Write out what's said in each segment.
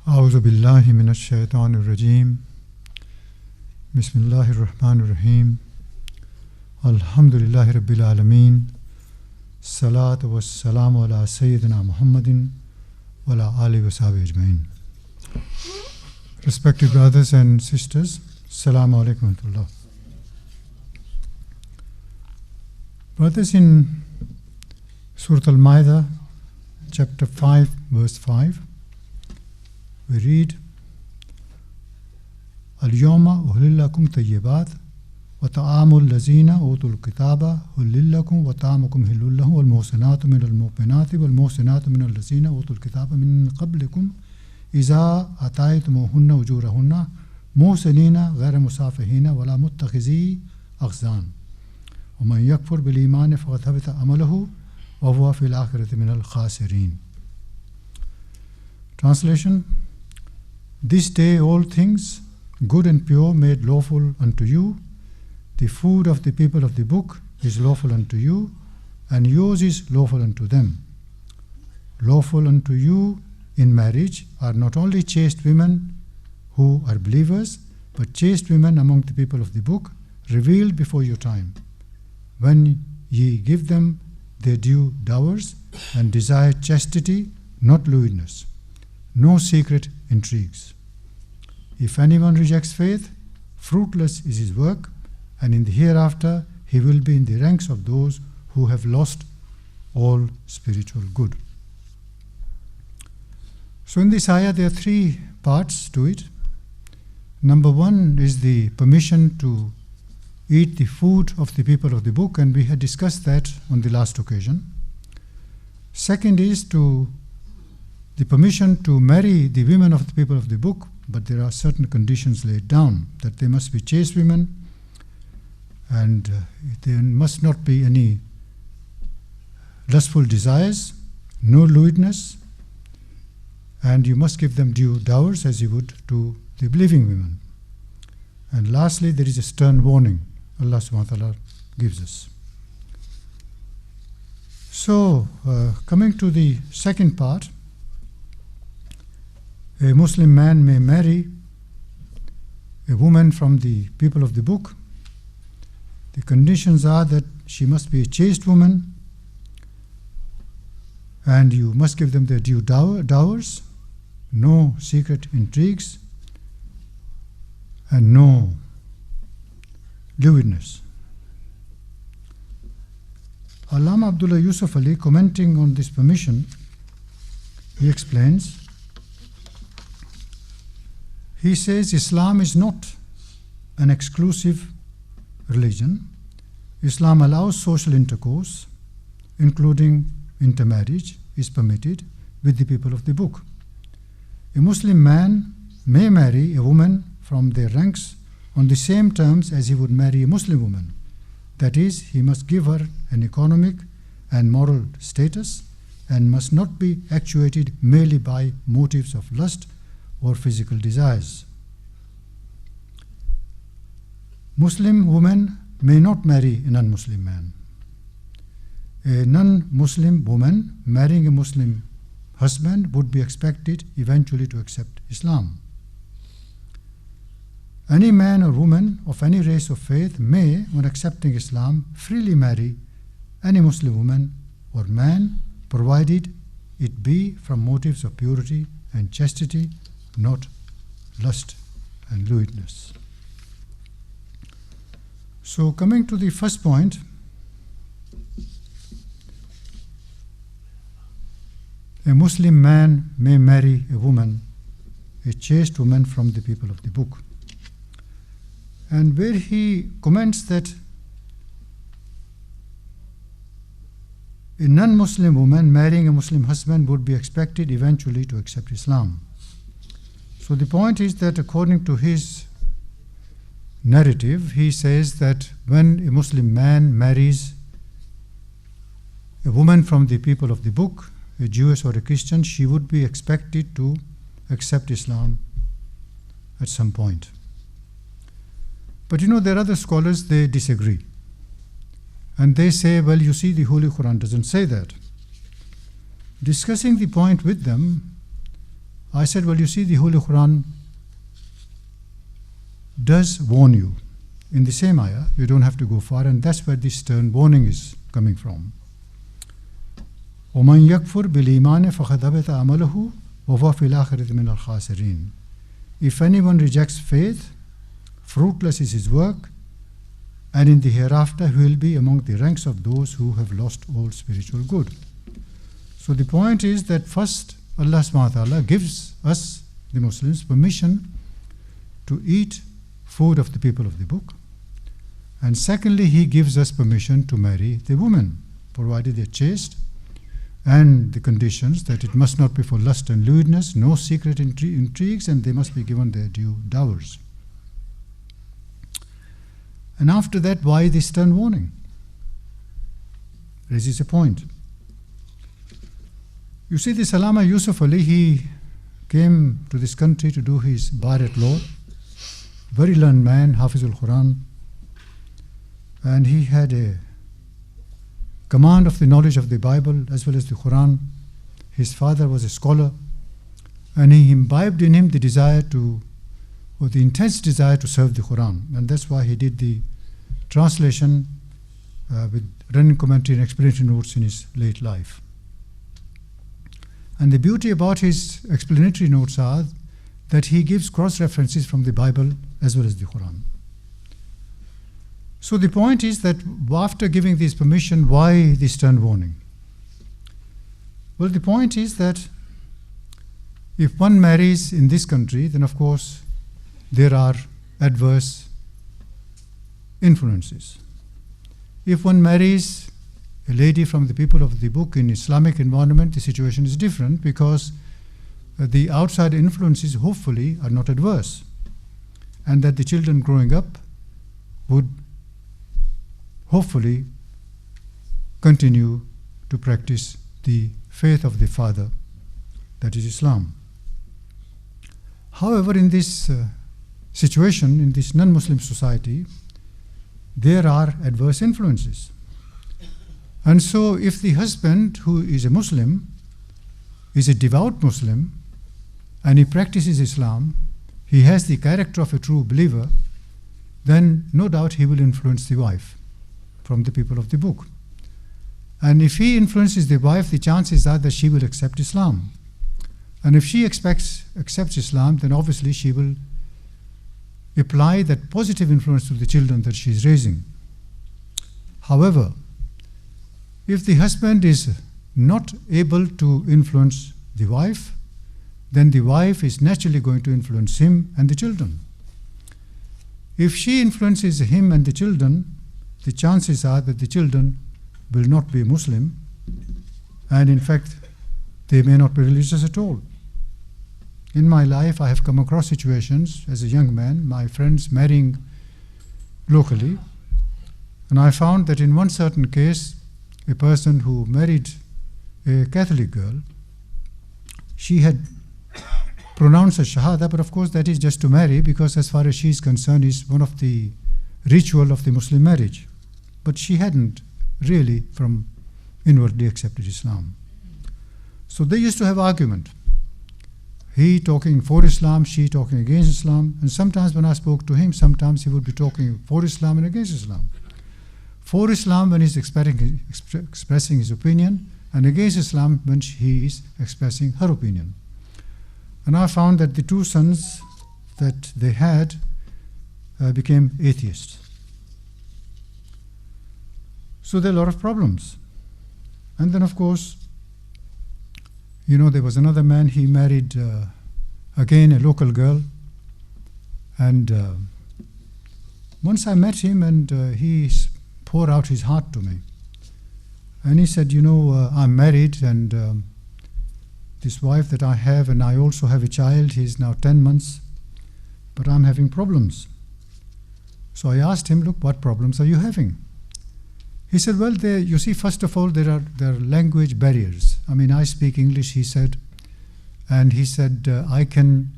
أعوذ بالله من الشيطان الرجيم بسم الله الرحمن الرحيم الحمد لله رب العالمين الصلاة والسلام على سيدنا محمد وعلى آله وصحبه أجمعين. Respected brothers and sisters, Assalamu alaikum wa rahmatullah. Brothers, in Surah Al-Ma'idah, chapter 5, verse 5, we read, اليوم أحل لكم طيبات وطعام الذين أوتوا الكتاب حل لكم وطعامكم حل لهم والمحصنات من المؤمنات والمحصنات من الذين أوتوا الكتاب من قبلكم إذا آتيتموهن أجورهن محسنين غير مسافحين ولا متخذي أخدان ومن يكفر بالإيمان فقد حبط عمله وهو في الآخرة من الخاسرين. Translation: This day all things good and pure made lawful unto you. The food of the people of the book is lawful unto you, and yours is lawful unto them. Lawful unto you in marriage are not only chaste women who are believers, but chaste women among the people of the book, revealed before your time, when ye give them their due dowers, and desire chastity, not lewdness, no secret intrigues. If anyone rejects faith, fruitless is his work, and in the hereafter he will be in the ranks of those who have lost all spiritual good. So in this ayah there are three parts to it. Number one is the permission to eat the food of the people of the book, and we had discussed that on the last occasion. Second is the permission to marry the women of the people of the book, but there are certain conditions laid down, that they must be chaste women, and there must not be any lustful desires, no lewdness, and you must give them due dowers as you would to the believing women. And lastly, there is a stern warning Allah subhanahu wa ta'ala gives us. So, coming to the second part, a Muslim man may marry a woman from the people of the book. The conditions are that she must be a chaste woman, and you must give them their due dowers, no secret intrigues, and no lewdness. Allama Abdullah Yusuf Ali, commenting on this permission, he explains, he says, Islam is not an exclusive religion. Islam allows social intercourse, including intermarriage, is permitted with the people of the book. A Muslim man may marry a woman from their ranks on the same terms as he would marry a Muslim woman. That is, he must give her an economic and moral status and must not be actuated merely by motives of lust or physical desires. Muslim women may not marry a non-Muslim man. A non-Muslim woman marrying a Muslim husband would be expected eventually to accept Islam. Any man or woman of any race or faith may, when accepting Islam, freely marry any Muslim woman or man, provided it be from motives of purity and chastity, not lust and lewdness. So, coming to the first point, a Muslim man may marry a woman, a chaste woman from the people of the book. And where he comments that a non-Muslim woman marrying a Muslim husband would be expected eventually to accept Islam. So the point is that according to his narrative, he says that when a Muslim man marries a woman from the people of the book, a Jewish or a Christian, she would be expected to accept Islam at some point. But there are other scholars, they disagree. And they say, well, you see, the Holy Quran doesn't say that. Discussing the point with them, I said, well, you see, the Holy Quran does warn you. In the same ayah, you don't have to go far, and that's where this stern warning is coming from. وَمَنْ يَكْفُرْ بِالْإِيمَانِ فَقَدْ هَبِطَ عَمَلُهُ وَهُوَ فِي الْآخِرَةِ مِنَ الْخَاسِرِينَ. If anyone rejects faith, fruitless is his work, and in the hereafter he will be among the ranks of those who have lost all spiritual good. So the point is that first, Allah subhanahu wa ta'ala gives us, the Muslims, permission to eat food of the people of the book. And secondly, He gives us permission to marry the women, provided they're chaste, and the conditions that it must not be for lust and lewdness, no secret intrigues, and they must be given their due dowers. And after that, why this stern warning? Raises a point. You see, this Allama Yusuf Ali, he came to this country to do his bar at law. Very learned man, Hafizul Quran. And he had a command of the knowledge of the Bible as well as the Quran. His father was a scholar, and he imbibed in him the desire to, or the intense desire to serve the Quran. And that's why he did the translation with running commentary and explanatory notes in his late life. And the beauty about his explanatory notes are that he gives cross-references from the Bible as well as the Quran. So the point is that after giving this permission, why this stern warning? Well, the point is that if one marries in this country, then of course there are adverse influences. If one marries a lady from the people of the book in Islamic environment, the situation is different because the outside influences hopefully are not adverse, and that the children growing up would hopefully continue to practice the faith of the father, that is Islam. However, in this situation, in this non-Muslim society, there are adverse influences. And so if the husband, who is a Muslim, is a devout Muslim, and he practices Islam, he has the character of a true believer, then no doubt he will influence the wife from the people of the book. And if he influences the wife, the chances are that she will accept Islam. And if she accepts Islam, then obviously she will apply that positive influence to the children that she is raising. However, if the husband is not able to influence the wife, then the wife is naturally going to influence him and the children. If she influences him and the children, the chances are that the children will not be Muslim, and in fact, they may not be religious at all. In my life, I have come across situations as a young man, my friends marrying locally, and I found that in one certain case, a person who married a Catholic girl, she had pronounced a Shahada, but of course that is just to marry, because as far as she is concerned, is one of the ritual of the Muslim marriage. But she hadn't really from inwardly accepted Islam. So they used to have argument. He talking for Islam, she talking against Islam, and sometimes when I spoke to him, sometimes he would be talking for Islam and against Islam. For Islam when he's expressing his opinion, and against Islam when he is expressing her opinion. And I found that the two sons that they had became atheists. So there are a lot of problems. And then of course, there was another man, he married again a local girl, and once I met him and he poured out his heart to me. And he said, I'm married, and this wife that I have, and I also have a child, he's now 10 months, but I'm having problems. So I asked him, look, what problems are you having? He said, well, you see, first of all, there are language barriers. I mean, I speak English, he said, and he said, I can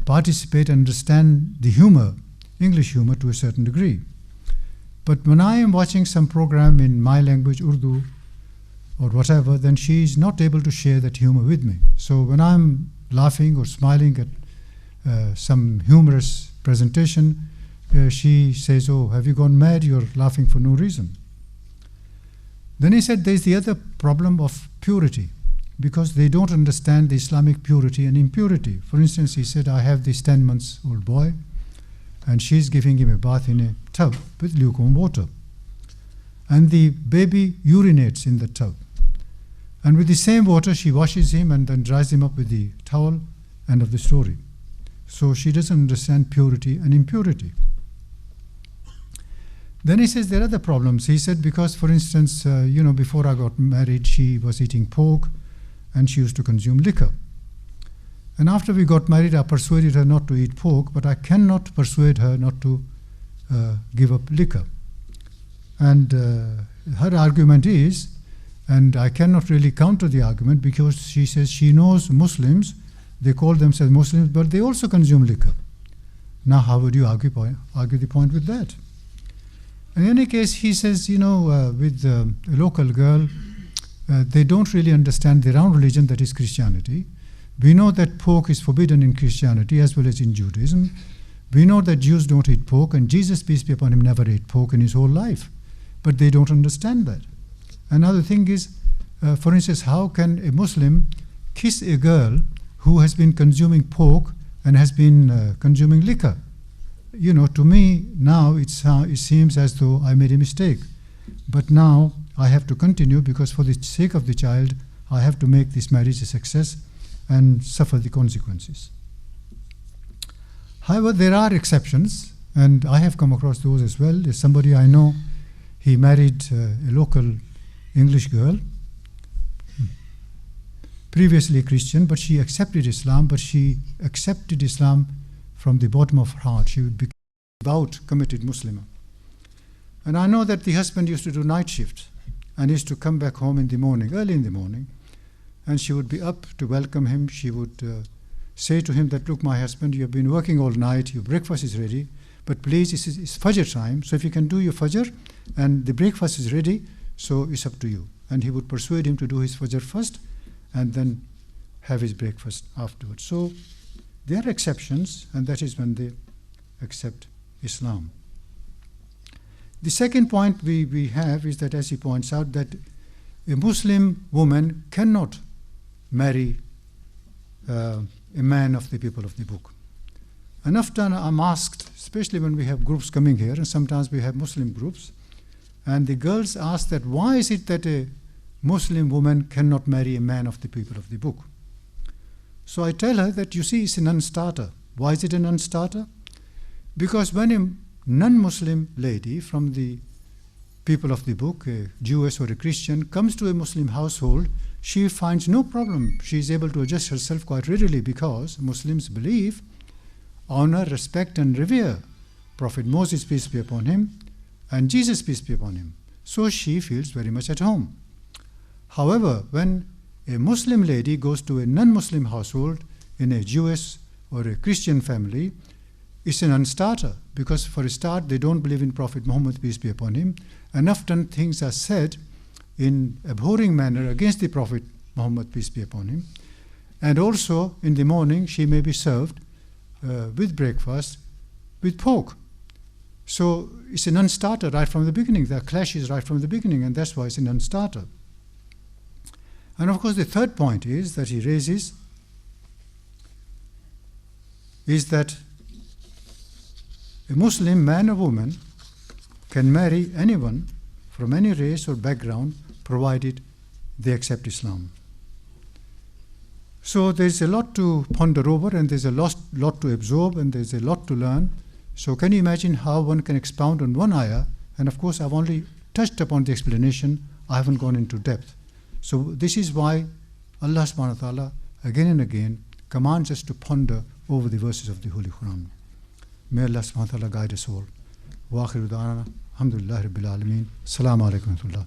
participate and understand the humor, English humor, to a certain degree. But when I am watching some program in my language, Urdu, or whatever, then she is not able to share that humor with me. So when I'm laughing or smiling at some humorous presentation, she says, "Oh, have you gone mad? You're laughing for no reason." Then he said there's the other problem of purity, because they don't understand the Islamic purity and impurity. For instance, he said, I have this 10-month-old boy, and she's giving him a bath in a tub with lukewarm water. And the baby urinates in the tub. And with the same water, she washes him and then dries him up with the towel. End of the story. So she doesn't understand purity and impurity. Then he says there are other problems. He said because, for instance, before I got married, she was eating pork and she used to consume liquor. And after we got married, I persuaded her not to eat pork, but I cannot persuade her not to give up liquor. And her argument is, and I cannot really counter the argument, because she says she knows Muslims, they call themselves Muslims, but they also consume liquor. Now, how would you argue the point with that? In any case, he says, with a local girl, they don't really understand their own religion, that is Christianity. We know that pork is forbidden in Christianity as well as in Judaism. We know that Jews don't eat pork, and Jesus, peace be upon him, never ate pork in his whole life. But they don't understand that. Another thing is, for instance, how can a Muslim kiss a girl who has been consuming pork and has been consuming liquor? To me, now it seems as though I made a mistake. But now I have to continue, because for the sake of the child, I have to make this marriage a success and suffer the consequences. However, there are exceptions, and I have come across those as well. There's somebody I know, he married a local English girl, previously a Christian, but she accepted Islam, but she accepted Islam from the bottom of her heart. She would be a devout, committed Muslim. And I know that the husband used to do night shift and used to come back home in the morning, early in the morning, and she would be up to welcome him. She would say to him that, look, my husband, you have been working all night, your breakfast is ready, but please, it's Fajr time, so if you can do your Fajr and the breakfast is ready, so it's up to you. And he would persuade him to do his Fajr first and then have his breakfast afterwards. So there are exceptions, and that is when they accept Islam. The second point we have is that, as he points out, that a Muslim woman cannot marry a man of the people of the book. And often I'm asked, especially when we have groups coming here, and sometimes we have Muslim groups, and the girls ask that why is it that a Muslim woman cannot marry a man of the people of the book? So I tell her that, you see, it's a non-starter. Why is it a non-starter? Because when a non-Muslim lady from the people of the book, a Jewish or a Christian, comes to a Muslim household, she finds no problem. She is able to adjust herself quite readily, because Muslims believe, honor, respect, and revere Prophet Moses, peace be upon him, and Jesus, peace be upon him. So she feels very much at home. However, when a Muslim lady goes to a non-Muslim household in a Jewish or a Christian family, it's a non-starter, because for a start, they don't believe in Prophet Muhammad, peace be upon him, and often things are said in abhorring manner against the Prophet Muhammad, peace be upon him. And also, in the morning, she may be served with breakfast with pork. So it's a non-starter right from the beginning. There are clashes right from the beginning, and that's why it's a non-starter. And of course, the third point is that he raises is that a Muslim man or woman can marry anyone from any race or background, provided they accept Islam. So there's a lot to ponder over, and there's a lot to absorb, and there's a lot to learn. So can you imagine how one can expound on one ayah? And of course, I've only touched upon the explanation. I haven't gone into depth. So this is why Allah subhanahu wa ta'ala again and again commands us to ponder over the verses of the Holy Quran. May Allah subhanahu wa ta'ala guide us all. Wa akhiru da'ana, alhamdulillahi rabbil alameen. Assalamu alaikum wa rahmatullah.